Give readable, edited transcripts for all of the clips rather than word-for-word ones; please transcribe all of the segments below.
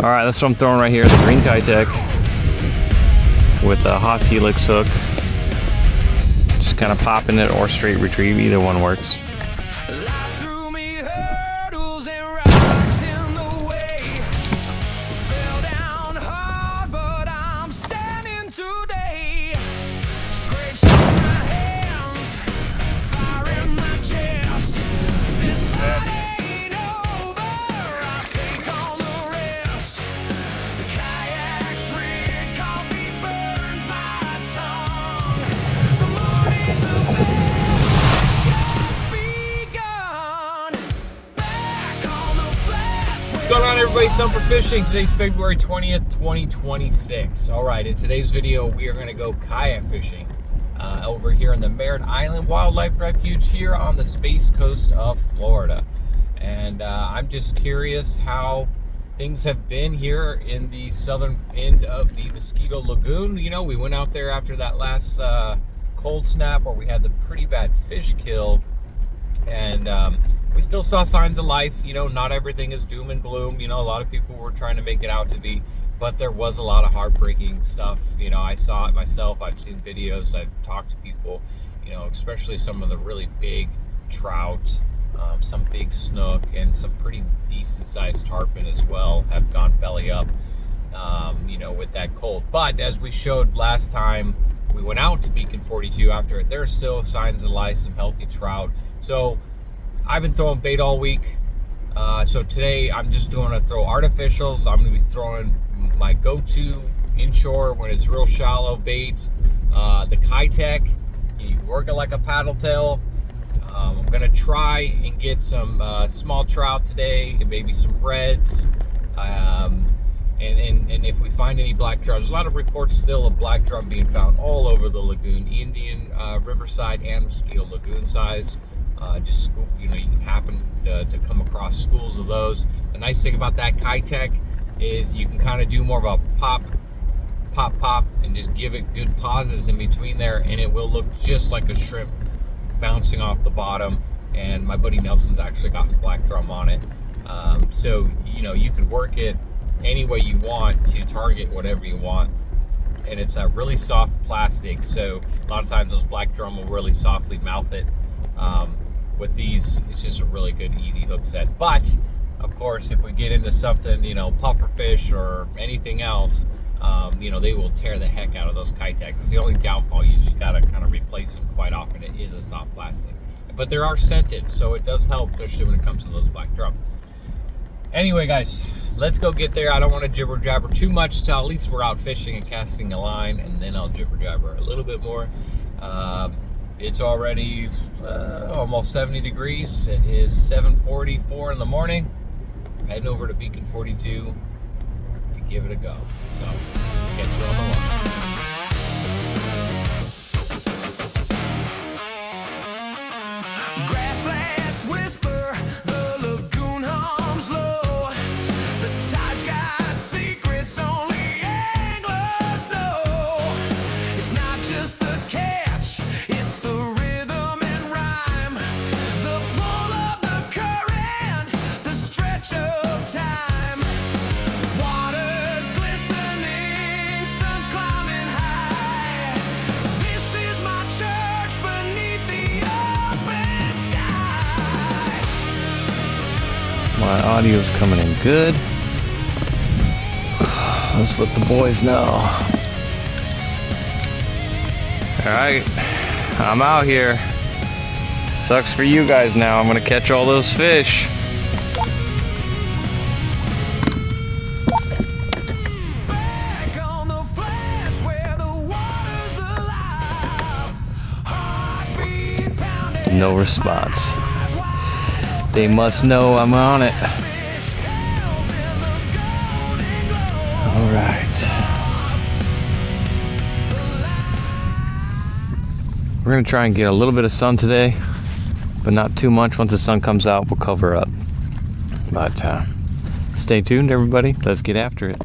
All right, that's what I'm throwing right here, the green Keitech with a Haas helix hook. Just kind of popping it or straight retrieve, either one works. What's going on, everybody? Thumper Fishing. Today's February 20th, 2026. All right, in today's video, we are going to go kayak fishing over here in the Merrit Island Wildlife Refuge here on the Space Coast of Florida. And I'm just curious how things have been here in the southern end of the Mosquito Lagoon. You know, we went out there after that last cold snap where we had the pretty bad fish kill. And we still saw signs of life. You know, not everything is doom and gloom. You know, a lot of people were trying to make it out to be, but there was a lot of heartbreaking stuff. You know, I saw it myself. I've seen videos. I've talked to people, you know, especially some of the really big trout, some big snook, and some pretty decent sized tarpon as well have gone belly up, you know, with that cold. But as we showed last time we went out to Beacon 42 after it, there's still signs of life, some healthy trout. So I've been throwing bait all week. So today I'm just doing to throw artificials. I'm going to be throwing my go-to inshore when it's real shallow bait, the Keitech. You work it like a paddle tail. I'm going to try and get some small trout today, and maybe some reds. And if we find any black drum, there's a lot of reports still of black drum being found all over the lagoon, Indian Riverside and Mosquito Lagoon size. Just, you know, you can happen to come across schools of those. The nice thing about that Keitech is you can kind of do more of a pop, and just give it good pauses in between there, and it will look just like a shrimp bouncing off the bottom. And my buddy Nelson's actually gotten black drum on it. So, you know, you could work it any way you want to target whatever you want. And it's a really soft plastic, so a lot of times those black drum will really softly mouth it. With these, it's just a really good, easy hook set. But, of course, if we get into something, you know, puffer fish or anything else, you know, they will tear the heck out of those Keitechs. It's the only downfall. You gotta kind of replace them quite often. It is a soft plastic. But they are scented, so it does help, especially when it comes to those black drum. Anyway, guys, let's go get there. I don't want to jibber jabber too much till at least we're out fishing and casting a line, and then I'll jibber jabber a little bit more. It's already almost 70 degrees. It is 7:44 in the morning. Heading over to Beacon 42 to give it a go. So, catch you on the line. My audio's coming in good. Let's let the boys know. Alright, I'm out here. Sucks for you guys now. I'm gonna catch all those fish. No response. They must know I'm on it. All right. We're gonna try and get a little bit of sun today, but not too much. Once the sun comes out, we'll cover up. But stay tuned, everybody. Let's get after it.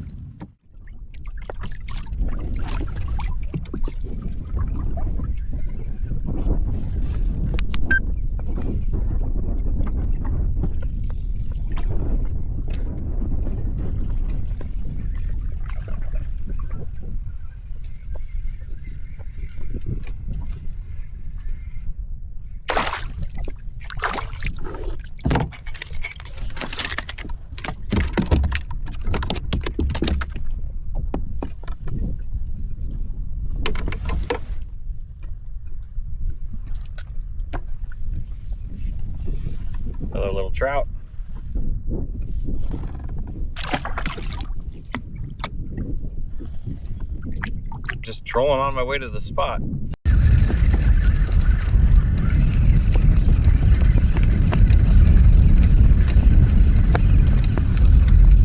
trout. Just trolling on my way to the spot.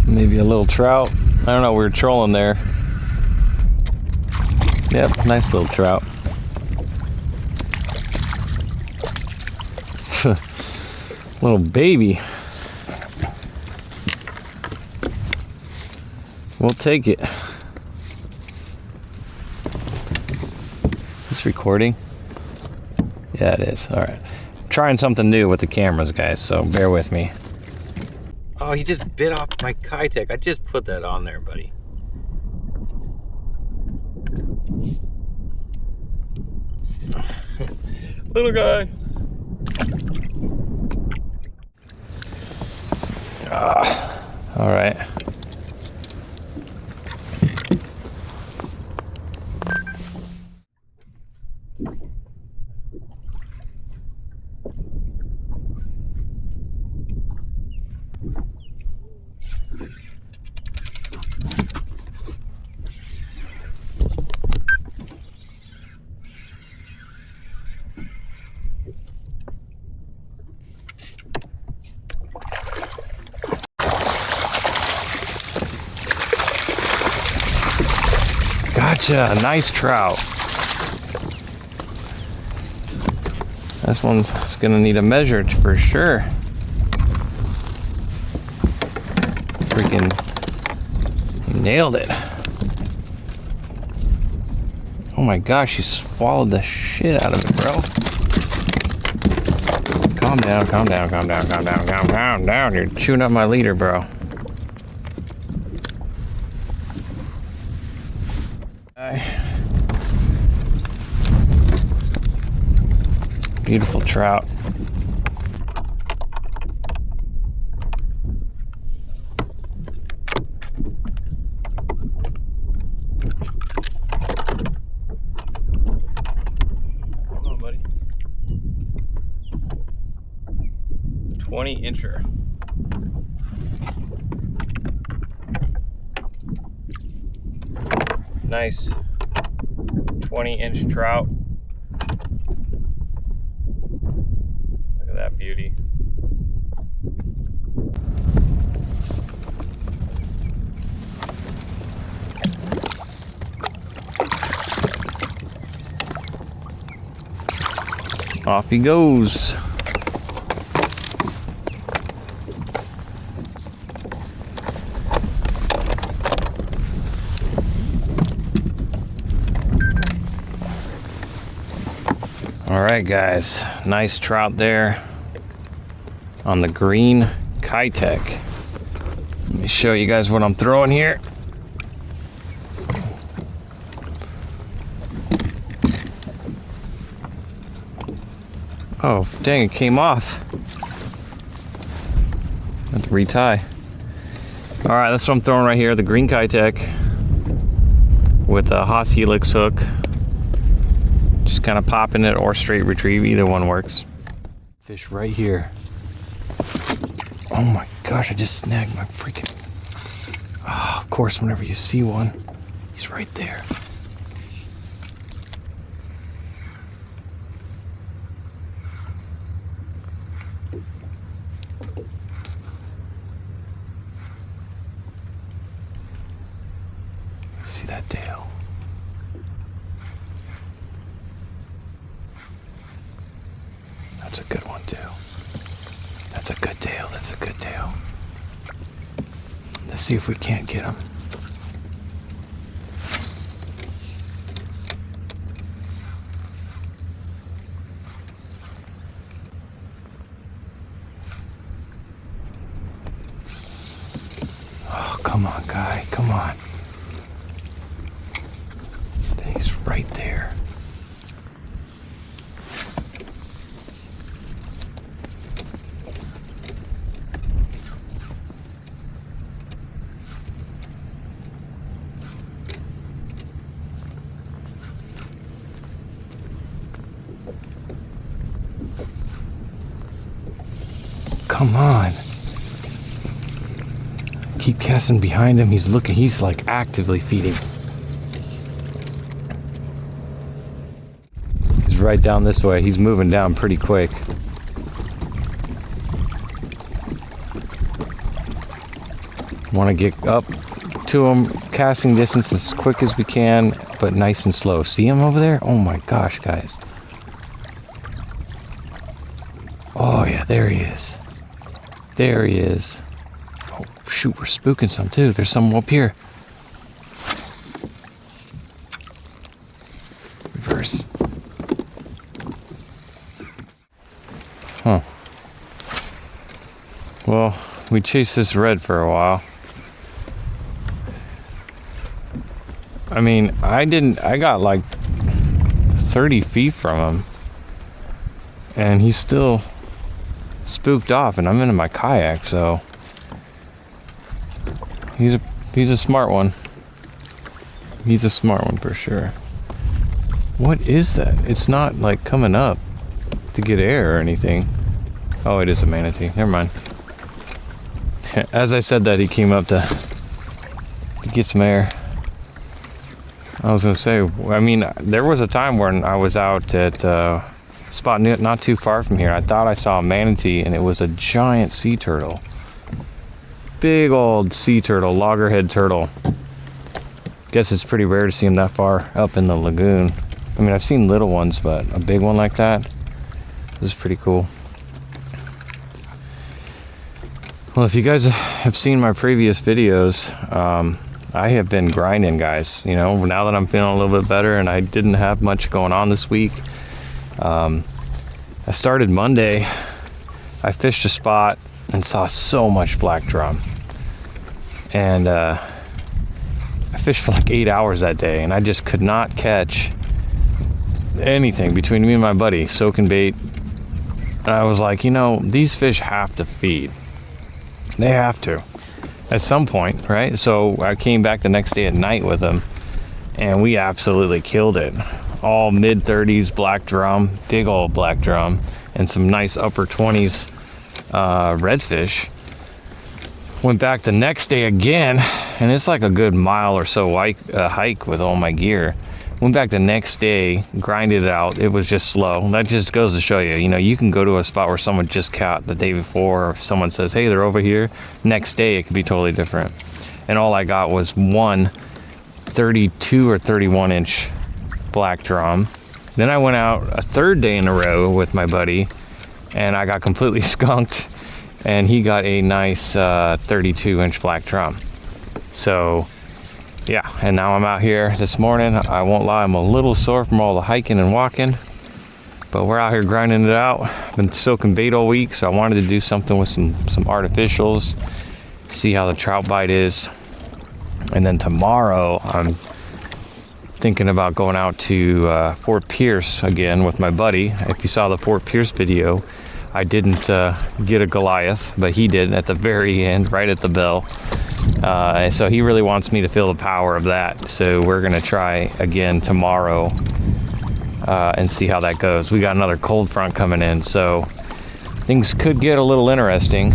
Maybe a little trout. I don't know, we were trolling there. Yep, nice little trout. Little baby. We'll take it. Is this recording? Yeah, it is. All right. Trying something new with the cameras, guys, so bear with me. Oh, he just bit off my Keitech. I just put that on there, buddy. Little guy. All right. Gotcha, a nice trout. This one's gonna need a measure for sure. Freaking nailed it. Oh my gosh, you swallowed the shit out of it, bro. Calm down, calm down, calm down, calm down, calm down. You're chewing up my leader, bro. Beautiful trout. Come on, buddy. 20-incher. Nice 20-inch trout. Look at that beauty. Off he goes. All right, guys, nice trout there on the green Keitech. Let me show you guys what I'm throwing here. Oh, dang, it came off. Have to retie. All right, that's what I'm throwing right here, the green Keitech with a Haas helix hook. Just kind of popping it or straight retrieve, either one works. Fish right here. Oh my gosh, I just snagged my freaking... Oh, of course, whenever you see one, he's right there. See that tail? That's a good one too. That's a good tail, that's a good tail. Let's see if we can't get him. Oh, come on, guy, come on. He's right there. come on. Keep casting behind him. He's looking, he's like actively feeding. He's right down this way. He's moving down pretty quick. Want to get up to him, casting distance as quick as we can, but nice and slow. See him over there? Oh my gosh, guys. Oh yeah, there he is. There he is. Oh shoot, we're spooking some too. There's some up here. Reverse. Huh. Well, we chased this red for a while. I mean, I got like 30 feet from him, and he's still spooked off, and I'm in my kayak, so he's a smart one. He's a smart one for sure. What is that? It's not like coming up to get air or anything. Oh, it is a manatee. Never mind. As I said that, he came up to get some air. I was gonna say, I mean, there was a time when I was out at a spot not too far from here. I thought I saw a manatee, and it was a giant sea turtle. Big old sea turtle, loggerhead turtle. Guess it's pretty rare to see them that far up in the lagoon. I mean, I've seen little ones, but a big one like that, this is pretty cool. Well, if you guys have seen my previous videos, I have been grinding, guys. You know, now that I'm feeling a little bit better and I didn't have much going on this week, I started Monday. I fished a spot and saw so much black drum, and I fished for like 8 hours that day, and I just could not catch anything between me and my buddy soaking bait. And I was like, you know, these fish have to feed. They have to at some point, right? So I came back the next day at night with them, and we absolutely killed it. All mid-30s black drum, big old black drum, and some nice upper 20s redfish. Went back the next day again, and it's like a good mile or so hike with all my gear. Went back the next day, grinded it out. It was just slow. That just goes to show you, you know, you can go to a spot where someone just caught the day before, or if someone says, hey, they're over here, next day it could be totally different. And all I got was one 32 or 31 inch black drum. Then I went out a third day in a row with my buddy, and I got completely skunked, and he got a nice 32 inch black drum. So yeah, and now I'm out here this morning. I won't lie, I'm a little sore from all the hiking and walking, but we're out here grinding it out. Been soaking bait all week, so I wanted to do something with some artificials, see how the trout bite is. And then tomorrow I'm thinking about going out to Fort Pierce again with my buddy. If you saw the Fort Pierce video, I didn't get a Goliath, but he did at the very end, right at the bell. So he really wants me to feel the power of that. So we're gonna try again tomorrow and see how that goes. We got another cold front coming in, so things could get a little interesting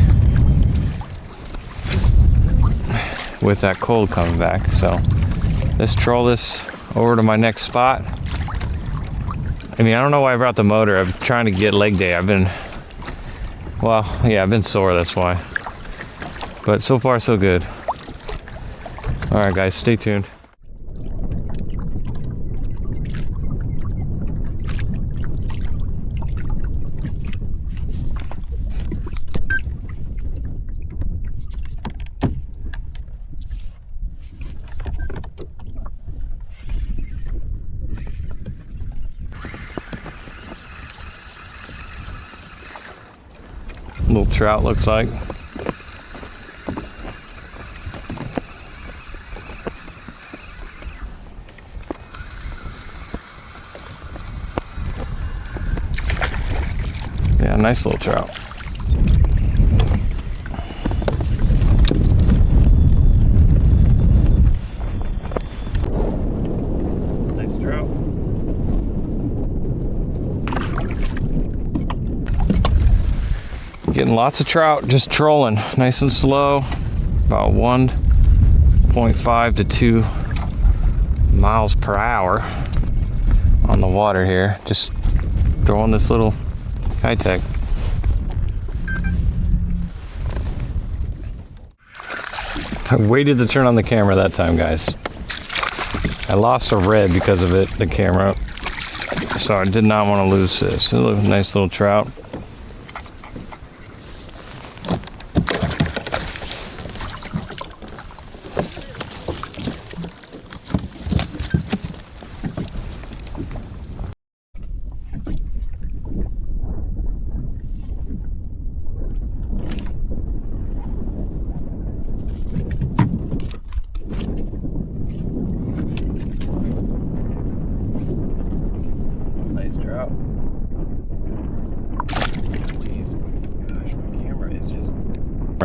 with that cold coming back. So let's troll this over to my next spot. I mean, I don't know why I brought the motor. I'm trying to get leg day. I've been sore, that's why. But so far, so good. All right, guys, stay tuned. Little trout, looks like. Yeah, nice little trout. Nice trout. Getting lots of trout, just trolling, nice and slow, about 1.5 to 2 miles per hour on the water here. Just throwing this little Keitech. I waited to turn on the camera that time, guys. I lost a red because of it, the camera. So I did not want to lose this. A nice little trout.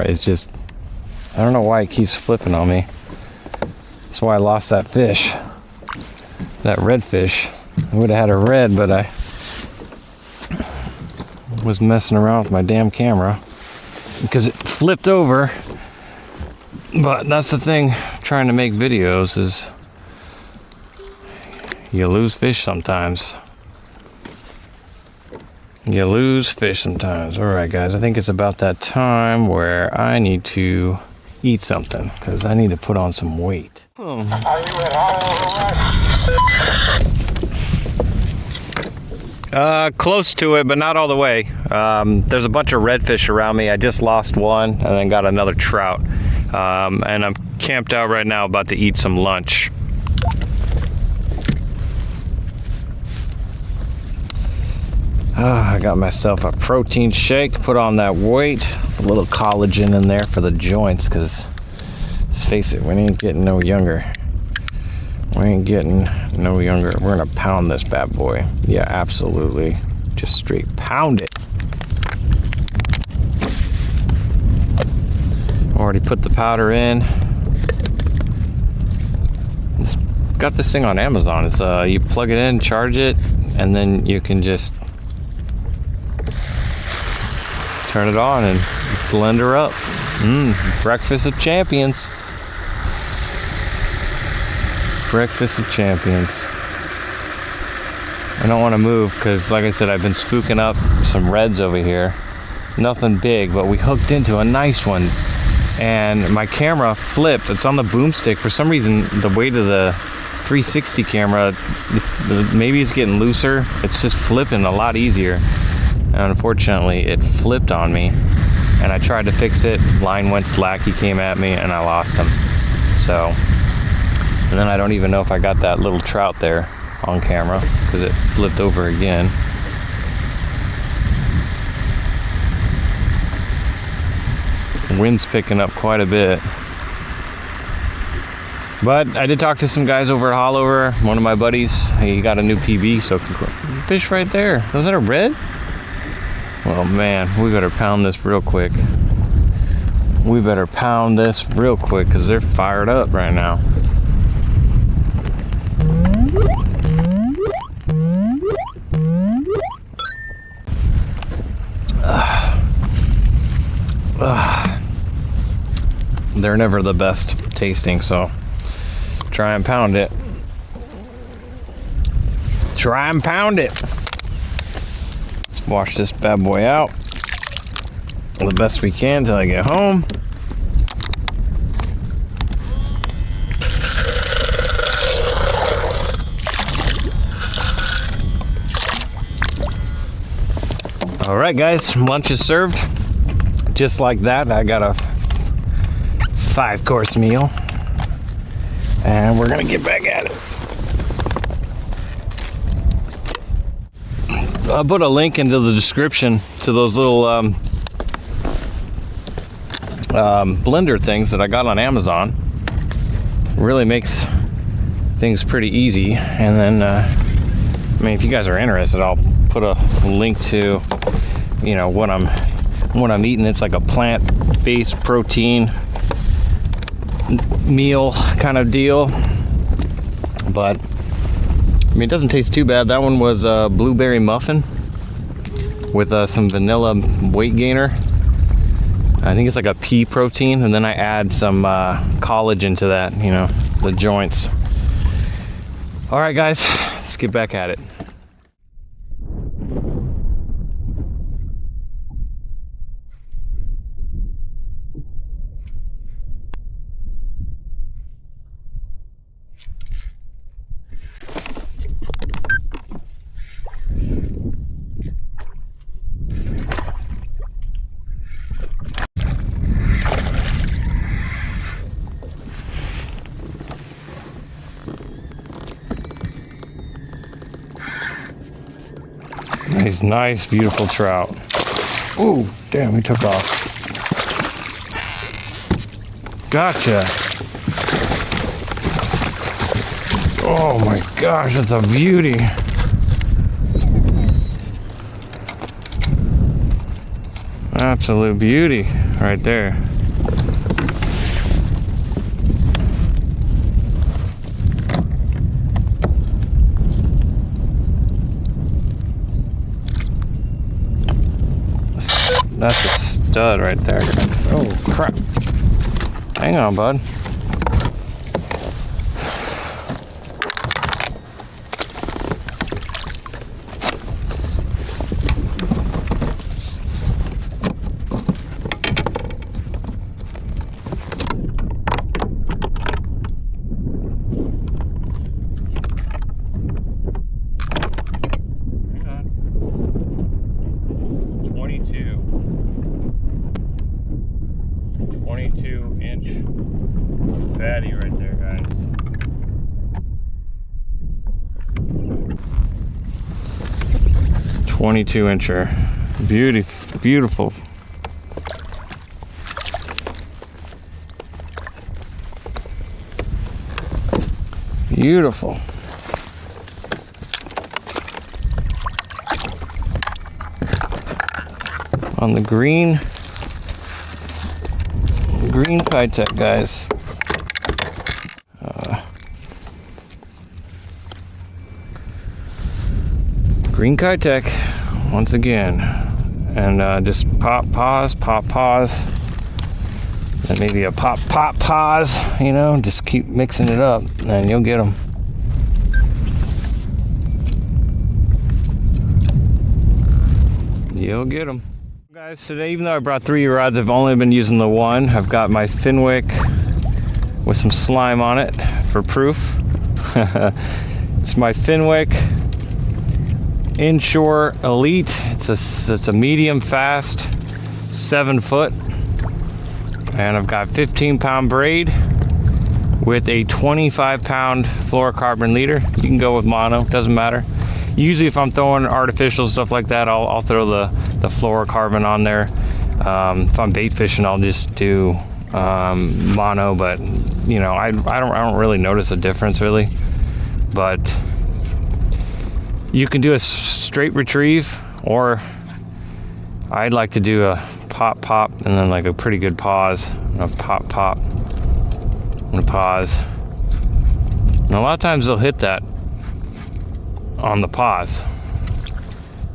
It's just, I don't know why it keeps flipping on me. That's why I lost that fish, that redfish. I would have had a red, but I was messing around with my damn camera because it flipped over. But that's the thing, trying to make videos is you lose fish sometimes. You lose fish sometimes. All right, guys, I think it's about that time where I need to eat something because I need to put on some weight. Are you at all? Close to it, but not all the way. There's a bunch of redfish around me. I just lost one and then got another trout. And I'm camped out right now about to eat some lunch. I got myself a protein shake, put on that weight, a little collagen in there for the joints, because let's face it, we ain't getting no younger. We ain't getting no younger. We're gonna pound this bad boy. Yeah, absolutely. Just straight pound it. Already put the powder in. It's got this thing on Amazon. It's you plug it in, charge it, and then you can just turn it on and blend her up. Breakfast of champions. Breakfast of champions. I don't want to move because, like I said, I've been spooking up some reds over here. Nothing big, but we hooked into a nice one. And my camera flipped. It's on the boomstick. For some reason, the weight of the 360 camera, maybe it's getting looser. It's just flipping a lot easier. And unfortunately, it flipped on me, and I tried to fix it. Line went slack, he came at me, and I lost him. So, and then I don't even know if I got that little trout there on camera, because it flipped over again. The wind's picking up quite a bit. But I did talk to some guys over at Hollover. One of my buddies, he got a new PB, so fish right there. Was that a red? Oh man, we better pound this real quick. We better pound this real quick because they're fired up right now. They're never the best tasting, so try and pound it. Try and pound it. Wash this bad boy out the best we can until I get home. All right, guys, lunch is served. Just like that, I got a 5-course meal, and we're gonna get back at it. I'll put a link into the description to those little blender things that I got on Amazon. Really makes things pretty easy. And then, I mean, if you guys are interested, I'll put a link to, you know, what I'm eating. It's like a plant-based protein meal kind of deal, but I mean, it doesn't taste too bad. That one was a blueberry muffin with some vanilla weight gainer. I think it's like a pea protein, and then I add some collagen to that, you know, the joints. All right, guys, let's get back at it. Nice, beautiful trout. Ooh, damn, he took off. Gotcha. Oh my gosh, that's a beauty. Absolute beauty right there. That's a stud right there. Oh crap. Hang on, bud. Hang on. 22-inch fatty right there, guys. "22-incher, beautiful. Beautiful. On the green Keitech, guys. Green Keitech once again, and just pause, and maybe a pause. You know, just keep mixing it up, and you'll get them. You'll get them. Guys, today, even though I brought 3 rods, I've only been using the one. I've got my Finwick with some slime on it for proof. It's my Finwick Inshore Elite. It's a medium fast 7 foot, and I've got 15-pound braid with a 25-pound fluorocarbon leader. You can go with mono, doesn't matter. Usually if I'm throwing artificial stuff like that, I'll throw the fluorocarbon on there. If I'm bait fishing, I'll just do mono, but you know, I don't really notice a difference really. But you can do a straight retrieve, or I'd like to do a pop, and then like a pretty good pause. A pop, and a pause. And a lot of times they'll hit that on the pause.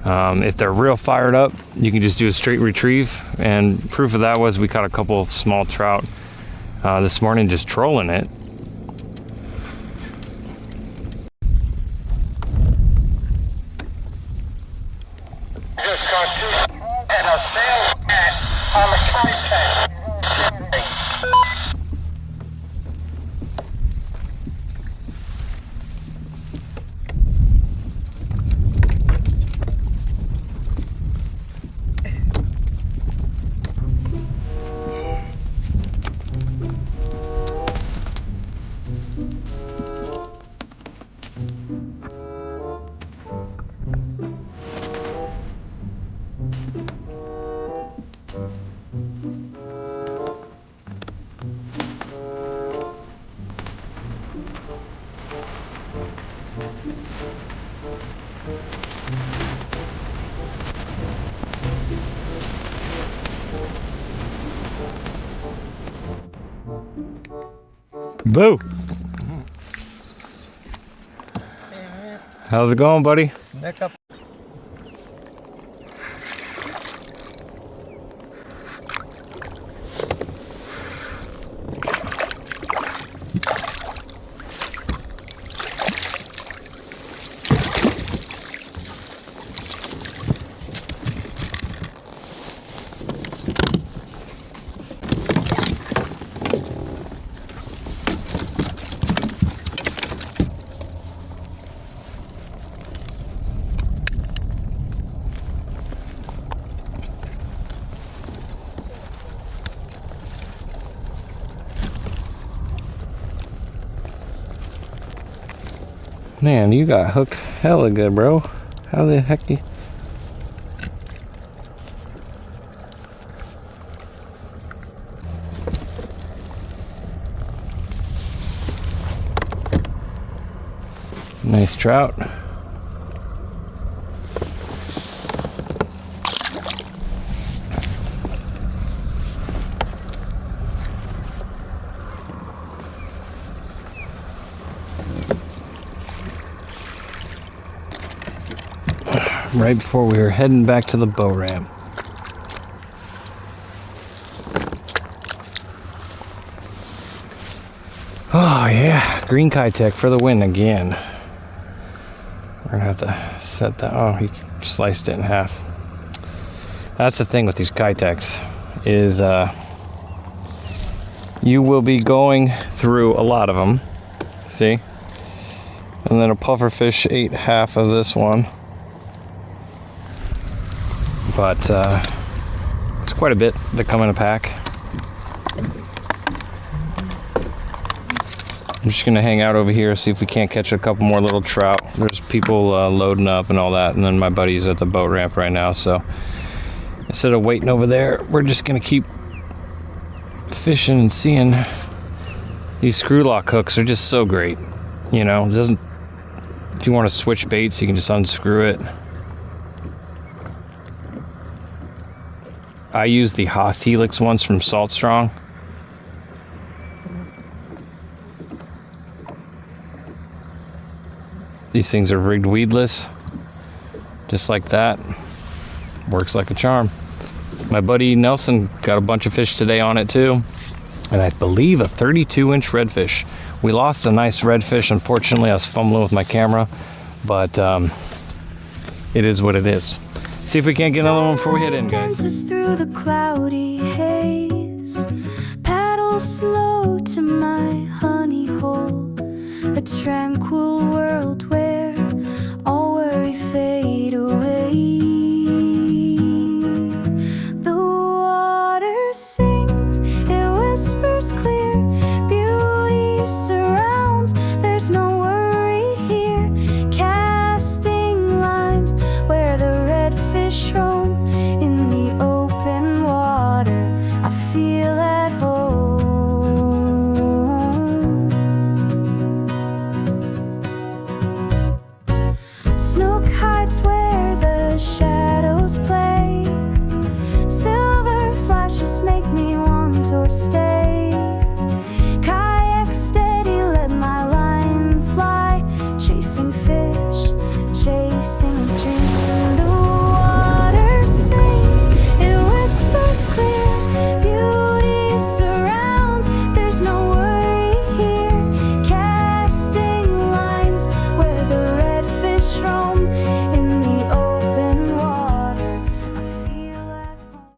If they're real fired up, you can just do a straight retrieve, and proof of that was we caught a couple of small trout this morning just trolling it. Just got 2 and a sail cat on the Keitech. Boo! How's it going, buddy? Sneak up. Man, you got hooked hella good, bro. How the heck do you... Nice trout. Right before we were heading back to the boat ramp. Oh yeah, green Keitech for the win again. We're gonna have to set that. Oh, he sliced it in half. That's the thing with these Keitechs is you will be going through a lot of them. See? And then a pufferfish ate half of this one. But it's quite a bit that come in a pack. I'm just gonna hang out over here, see if we can't catch a couple more little trout. There's people loading up and all that, and then my buddy's at the boat ramp right now, so instead of waiting over there, we're just gonna keep fishing and seeing. These screw lock hooks are just so great, you know. It doesn't, if you want to switch baits, you can just unscrew it. I use the helix ones from Salt Strong. These things are rigged weedless, just like that. Works like a charm. My buddy Nelson got a bunch of fish today on it too, and I believe a 32-inch redfish. We lost a nice redfish, unfortunately. I was fumbling with my camera, but it is what it is. See if we can't get another one before we head in, guys. Dances through the cloudy haze, paddle slow to my honey hole, a tranquil world where all worry fade away. The water sings, it whispers clear, beauty surrounds, there's no worry here, casting lines where the redfish roam in the open water. I feel at home. Snook hides where the shadows play, silver flashes make me want to stay. Kayak steady, let my line fly, chasing fish, chasing a dream. The water sings, it whispers clear, beauty surrounds.